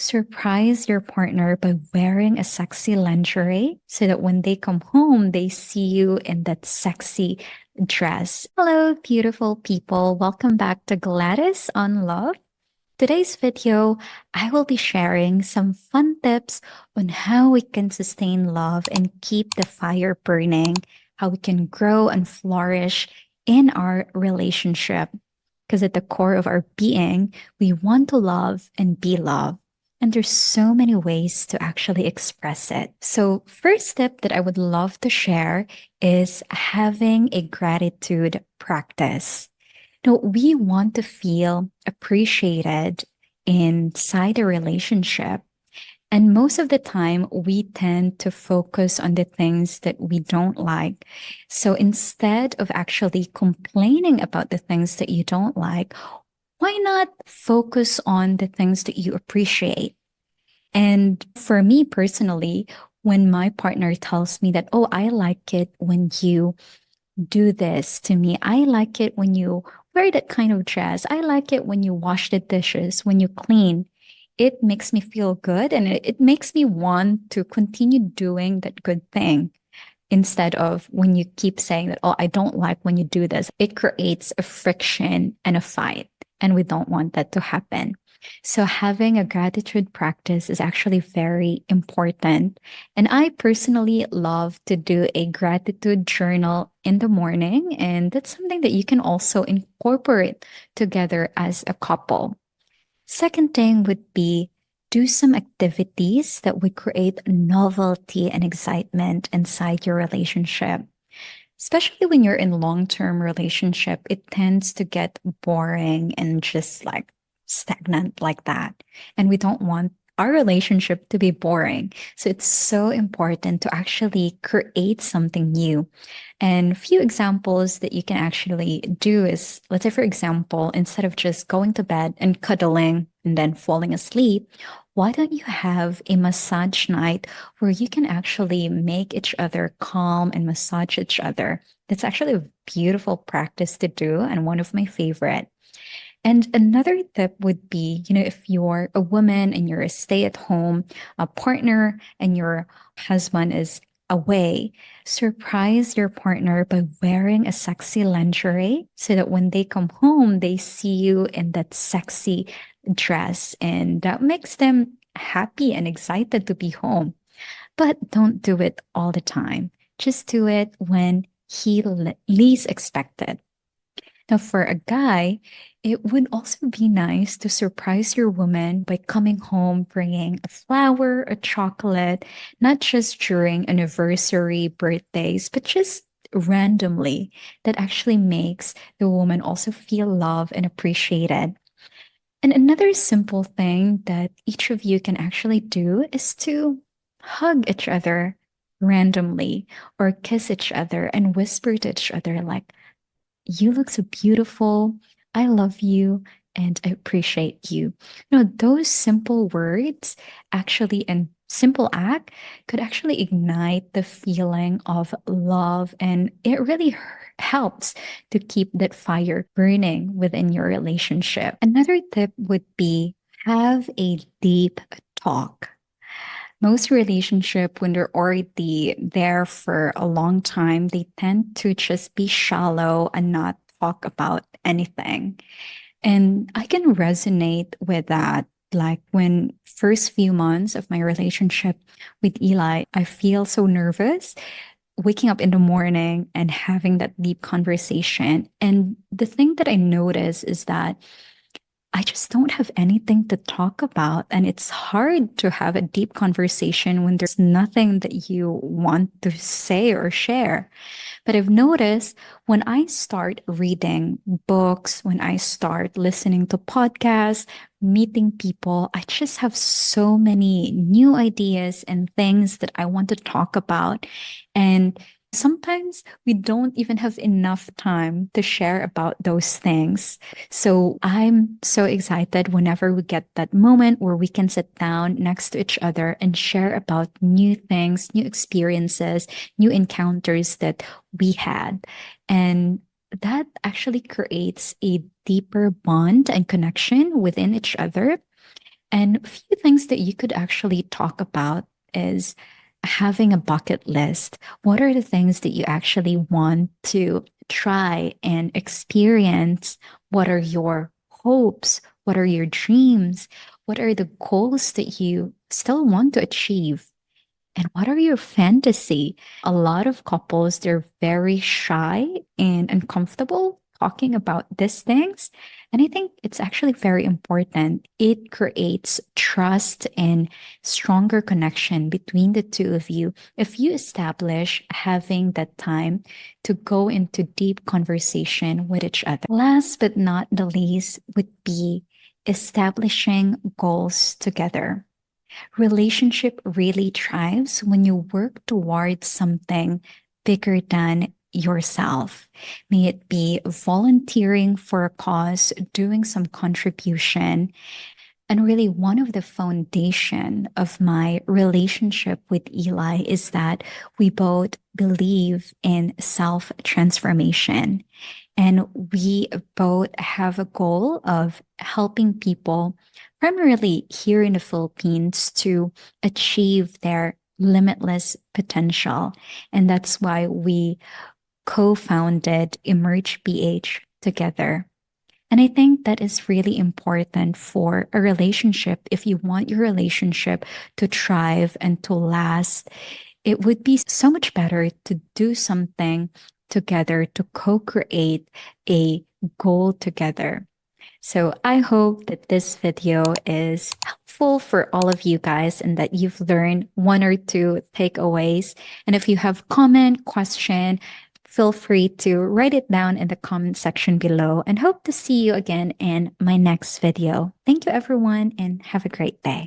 Surprise your partner by wearing a sexy lingerie so that when they come home, they see you in that sexy dress. Hello, beautiful people. Welcome back to Gladys on Love. Today's video, I will be sharing some fun tips on how we can sustain love and keep the fire burning, how we can grow and flourish in our relationship. Because at the core of our being, we want to love and be loved. And there's so many ways to actually express it. So, first step that I would love to share is having a gratitude practice. No, we want to feel appreciated inside a relationship. And most of the time, we tend to focus on the things that we don't like. So instead of actually complaining about the things that you don't like, why not focus on the things that you appreciate? And for me personally, when my partner tells me that, oh, I like it when you do this to me. I like it when you wear that kind of dress. I like it when you wash the dishes, when you clean. It makes me feel good and it makes me want to continue doing that good thing instead of when you keep saying that, oh, I don't like when you do this. It creates a friction and a fight, and we don't want that to happen. So having a gratitude practice is actually very important. And I personally love to do a gratitude journal in the morning. And that's something that you can also incorporate together as a couple. Second thing would be do some activities that would create novelty and excitement inside your relationship. Especially when you're in long-term relationship, it tends to get boring and just like stagnant like that. And we don't want our relationship to be boring. So it's so important to actually create something new. And a few examples that you can actually do is, let's say, for example, instead of just going to bed and cuddling and then falling asleep, why don't you have a massage night where you can actually make each other calm and massage each other? That's actually a beautiful practice to do and one of my favorite. And another tip would be, if you're a woman and you're a stay-at-home partner and your husband is away, surprise your partner by wearing a sexy lingerie so that when they come home, they see you in that sexy dress and that makes them happy and excited to be home. But don't do it all the time. Just do it when he least expected. Now, for a guy, it would also be nice to surprise your woman by coming home bringing a flower, a chocolate, not just during anniversary, birthdays, but just randomly. That actually makes the woman also feel loved and appreciated. And another simple thing that each of you can actually do is to hug each other randomly or kiss each other and whisper to each other like, you look so beautiful. I love you and I appreciate you. Those simple words actually and simple act could actually ignite the feeling of love and it really helps to keep that fire burning within your relationship. Another tip would be have a deep talk. Most relationship, when they're already there for a long time, they tend to just be shallow and not talk about anything. And I can resonate with that. Like when first few months of my relationship with Eli, I feel so nervous waking up in the morning and having that deep conversation. And the thing that I notice is that I just don't have anything to talk about. And it's hard to have a deep conversation when there's nothing that you want to say or share. But I've noticed when I start reading books, when I start listening to podcasts, meeting people, I just have so many new ideas and things that I want to talk about. And sometimes we don't even have enough time to share about those things. So I'm so excited whenever we get that moment where we can sit down next to each other and share about new things, new experiences, new encounters that we had. And that actually creates a deeper bond and connection within each other. And a few things that you could actually talk about is having a bucket list. What are the things that you actually want to try and experience? What are your hopes? What are your dreams? What are the goals that you still want to achieve? And what are your fantasy? A lot of couples, they're very shy and uncomfortable talking about these things. And I think it's actually very important. It creates trust and stronger connection between the two of you if you establish having that time to go into deep conversation with each other. Last but not the least would be establishing goals together. Relationship really thrives when you work towards something bigger than yourself. May it be volunteering for a cause, doing some contribution. And really, one of the foundation of my relationship with Eli is that we both believe in self transformation. And we both have a goal of helping people, primarily here in the Philippines, to achieve their limitless potential. And that's why we co founded Emerge BH together. And I think that is really important for a relationship. If you want your relationship to thrive and to last, it would be so much better to do something together, to co create a goal together. So I hope that this video is helpful for all of you guys and that you've learned one or two takeaways. And if you have comment, question, feel free to write it down in the comment section below and hope to see you again in my next video. Thank you everyone and have a great day.